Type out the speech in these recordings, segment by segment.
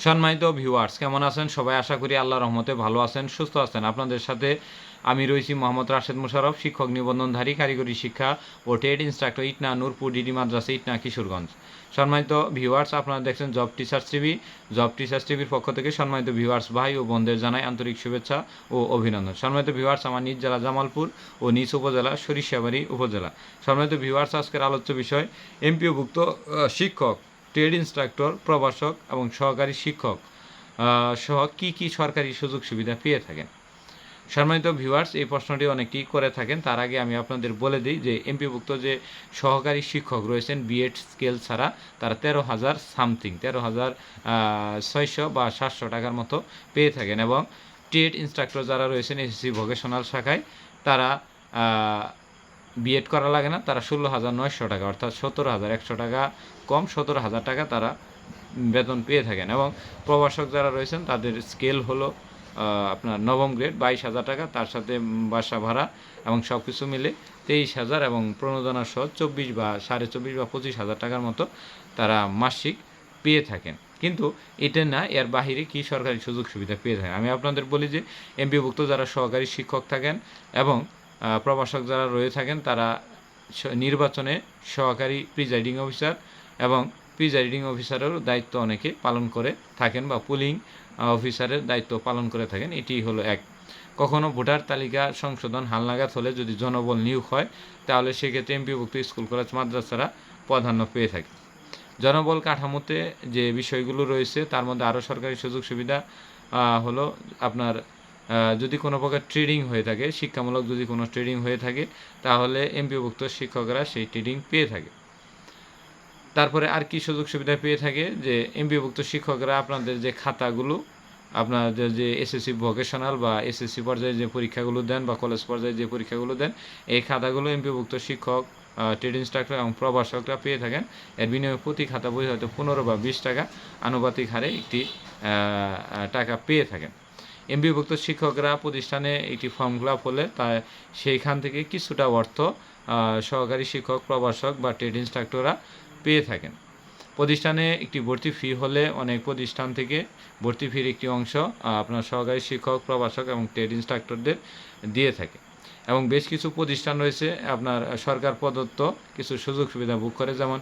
সম্মানিত ভিউয়ার্স, কেমন আছেন সবাই? আশা করি আল্লাহর রহমতে ভালো আছেন, সুস্থ আছেন। আপনাদের সাথে আমি রয়েছি মোহাম্মদ রাশেদ মোশাররফ, শিক্ষক নিবন্ধনধারী, কারিগরি শিক্ষা ও trade instructor, Itna Nurpur DD মাদ্রাসা, ইটনা, কিশোরগঞ্জ। সম্মানিত ভিউয়ার্স, আপনারা দেখছেন Job Teachers TV. Job Teachers টিভির পক্ষ থেকে সম্মানিত ভিউয়ার্স ভাই ও বোনদের জানাই আন্তরিক শুভেচ্ছা ও অভিনন্দন। সম্মানিত ভিউয়ার্স, আমার নিজ জেলা জামালপুর ও নিজ উপজেলা সরিষাবাড়ি উপজেলা। সম্মানিত ভিউয়ার্স, আজকের আলোচ্য বিষয় এমপিওভুক্ত শিক্ষক, ট্রেড ইনস্ট্রাক্টর, প্রভাষক এবং সহকারী শিক্ষক সহ কী কী সরকারি সুযোগ সুবিধা পেয়ে থাকেন। সম্মানিত ভিউয়ার্স, এই প্রশ্নটি অনেকেই করে থাকেন। তার আগে আমি আপনাদের বলে দিই যে এমপিভুক্ত যে সহকারী শিক্ষক রয়েছেন বিএড স্কেল ছাড়া, তারা 13,000 সামথিং, 13,600 বা 700 টাকার মতো পেয়ে থাকেন। এবং ট্রেড ইনস্ট্রাক্টর যারা রয়েছেন এসএসসি ভোকেশনাল শাখায়, তারা বিএড করা লাগে না, তারা 16,900 টাকা, অর্থাৎ 17,100 টাকা কম, 17,000 টাকা তারা বেতন পেয়ে থাকেন। এবং প্রভাষক যারা রয়েছেন তাদের স্কেল হলো আপনার নবম গ্রেড, 22,000 টাকা, তার সাথে বাসা ভাড়া এবং সব কিছু মিলে 23,000 এবং প্রণোদনা সহ 24 বা 24.5 বা 25,000 টাকার মতো তারা মাসিক পেয়ে থাকেন। কিন্তু এটা না, এর বাহিরে কি সরকারি সুযোগ সুবিধা পেয়ে থাকেন আমি আপনাদের বলি যে এমপিভুক্ত যারা সহকারী শিক্ষক থাকেন এবং প্রভাষক যারা রয়ে থাকেন, তারা নির্বাচনে সহকারী প্রিজাইডিং অফিসার এবং প্রিজাইডিং অফিসারেরও দায়িত্ব অনেকে পালন করে থাকেন বা পুলিং অফিসারের দায়িত্ব পালন করে থাকেন। এটি হলো এক। কখনো ভোটার তালিকা সংশোধন হালনাগাদ হলে যদি জনবল নিয়োগ হয়, তাহলে সেক্ষেত্রে এমপিভুক্ত স্কুল কলেজ মাদ্রাসারা প্রাধান্য পেয়ে থাকে। জনবল কাঠামোতে যে বিষয়গুলো রয়েছে তার মধ্যে আরও সরকারি সুযোগ সুবিধা হলো আপনার যদি কোনো প্রকার ট্রেডিং হয়ে থাকে, শিক্ষামূলক যদি কোনো ট্রেডিং হয়ে থাকে, তাহলে এমপিভুক্ত শিক্ষকরা সেই ট্রেডিং পেয়ে থাকে। তারপরে আর কি সুযোগ সুবিধা পেয়ে থাকে যে এমপিভুক্ত শিক্ষকরা আপনাদের যে খাতাগুলো, আপনাদের যে এসএসসি ভোকেশনাল বা এসএসসি পর্যায়ে যে পরীক্ষাগুলো দেন বা কলেজ পর্যায়ে যে পরীক্ষাগুলো দেন, এই খাতাগুলো এমপিভুক্ত শিক্ষক, ট্রেড ইনস্ট্রাক্টর এবং প্রভাষকরা পেয়ে থাকেন। এর বিনিময়ে প্রতি খাতা বই হয়তো 15 বা 20 টাকা আনুপাতিক হারে একটি টাকা পেয়ে থাকেন। এমপিভুক্ত শিক্ষকরা প্রতিষ্ঠানে একটি ফর্ম ফিল আপ হলে তা সেইখান থেকে কিছুটা অর্থ সহকারী শিক্ষক, প্রভাষক বা ট্রেড ইনস্ট্রাক্টররা পেয়ে থাকেন। প্রতিষ্ঠানে একটি ভর্তি ফি হলে অনেক প্রতিষ্ঠান থেকে ভর্তি ফির একটি অংশ আপনার সহকারী শিক্ষক, প্রভাষক এবং ট্রেড ইনস্ট্রাক্টরদের দিয়ে থাকে। এবং বেশ কিছু প্রতিষ্ঠান রয়েছে আপনার সরকার প্রদত্ত কিছু সুযোগ সুবিধা ভোগ করে, যেমন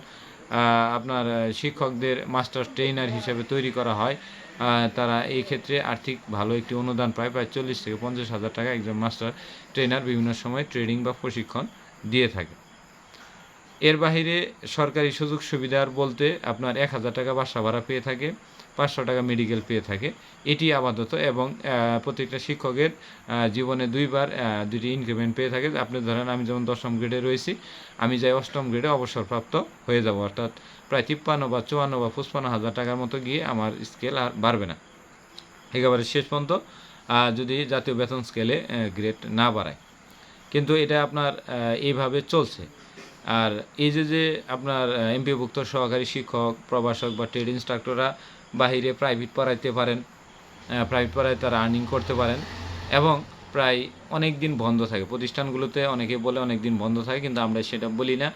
আপনার শিক্ষকদের মাস্টার ট্রেনার হিসেবে তৈরি করা হয়। তারা এই ক্ষেত্রে আর্থিক ভালো একটি অনুদান পায়, প্রায় 40 থেকে 50,000 টাকা একজন মাস্টার ট্রেনার বিভিন্ন সময় ট্রেনিং বা প্রশিক্ষণ দিয়ে থাকে। এর বাহিরে সরকারি সুযোগ সুবিধার বলতে আপনার 1,000 টাকা বাসা ভাড়া পেয়ে থাকে, 500 টাকা মেডিকেল পেয়ে থাকে, এটি আপাতত। এবং প্রত্যেকটা শিক্ষকের জীবনে দুইবার দুটি ইনক্রিমেন্ট পেয়ে থাকে। আপনি ধরেন আমি যেমন 10ম গ্রেডে রয়েছি, আমি যাই 8ম গ্রেডে অবসরপ্রাপ্ত হয়ে যাব, অর্থাৎ প্রায় 53 বা 54 বা 55,000 টাকার মতো গিয়ে আমার স্কেল আর বাড়বে না একেবারে শেষ পর্যন্ত, যদি জাতীয় বেতন স্কেলে গ্রেড না বাড়ায়। কিন্তু এটা আপনার এইভাবে চলছে। আর এই যে আপনার এমপিভুক্ত সহকারী শিক্ষক, প্রভাষক বা ট্রেড ইনস্ট্রাক্টররা বাহিরে প্রাইভেট পড়াইতে পারেন, প্রাইভেট পড়ায় তারা আর্নিং করতে পারেন এবং প্রায় অনেক দিন বন্ধ থাকে প্রতিষ্ঠানগুলোতে। অনেকে বলে অনেক দিন বন্ধ থাকে, কিন্তু আমরা সেটা বলি না।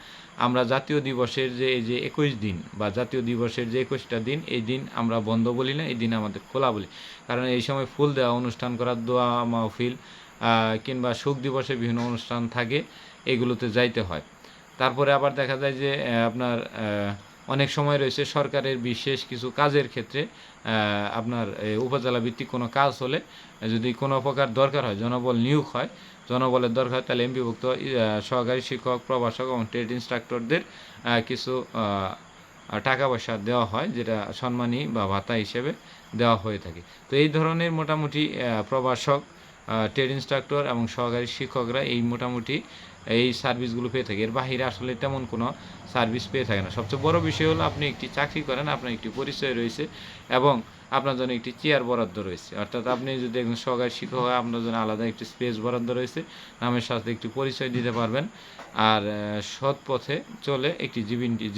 আমরা জাতীয় দিবসের যে এই যে 21 দিন বা জাতীয় দিবসের যে 21টা দিন, এই দিন আমরা বন্ধ বলি না, এই দিন আমাদের খোলা বলি। কারণ এই সময় ফুল দেওয়া অনুষ্ঠান করা, দোয়া মাহফিল কিংবা শোক দিবসে বিভিন্ন অনুষ্ঠান থাকে, এগুলোতে যাইতে হয়। তারপরে আবার দেখা যায় যে আপনার অনেক সময় রয়েছে সরকারের বিশেষ কিছু কাজের ক্ষেত্রে আপনার উপজেলা ভিত্তিক কোনো কাজ হলে যদি কোনো প্রকার দরকার হয়, জনবল নিয়োগ হয়, জনবলের দরকার হয়, তাহলে এমপিভুক্ত সহকারী শিক্ষক, প্রভাষক এবং ট্রেড ইনস্ট্রাক্টরদের কিছু টাকা পয়সা দেওয়া হয়, যেটা সম্মানী বা ভাতা হিসেবে দেওয়া হয়ে থাকে। তো এই ধরনের মোটামুটি প্রভাষক, ট্রেড ইনস্ট্রাক্টর এবং সহকারী শিক্ষকরা এই মোটামুটি এই সার্ভিসগুলো পেয়ে থাকে। এর বাহিরে আসলে তেমন কোনো সার্ভিস পেয়ে থাকে না। সবচেয়ে বড় বিষয় হলো আপনি একটি চাকরি করেন, আপনার একটি পরিচয় রয়েছে এবং আপনার জন্য একটি চেয়ার বরাদ্দ রয়েছে। অর্থাৎ আপনি যদি একজন সহকারী শিক্ষক হয়, আপনার জন্য আলাদা একটি স্পেস বরাদ্দ রয়েছে, নামের সাথে একটি পরিচয় দিতে পারবেন আর সৎ পথে চলে একটি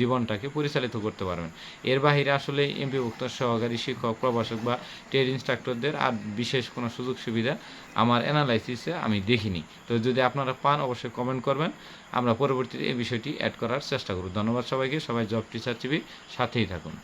জীবনটাকে পরিচালিত করতে পারবেন। এর বাহিরে আসলে এমপিভুক্ত সহকারী শিক্ষক, প্রভাষক বা ট্রেড ইনস্ট্রাক্টরদের আর বিশেষ কোনো সুযোগ সুবিধা আমার অ্যানালাইসিসে আমি দেখিনি। তো যদি আপনারা পান অবশ্যই কমেন্ট করবেন, আমরা পরবর্তীতে এই বিষয়টি অ্যাড করার চেষ্টা করব। ধন্যবাদ সবাইকে। সবাই জব টিচার টিভির সাথেই থাকুন।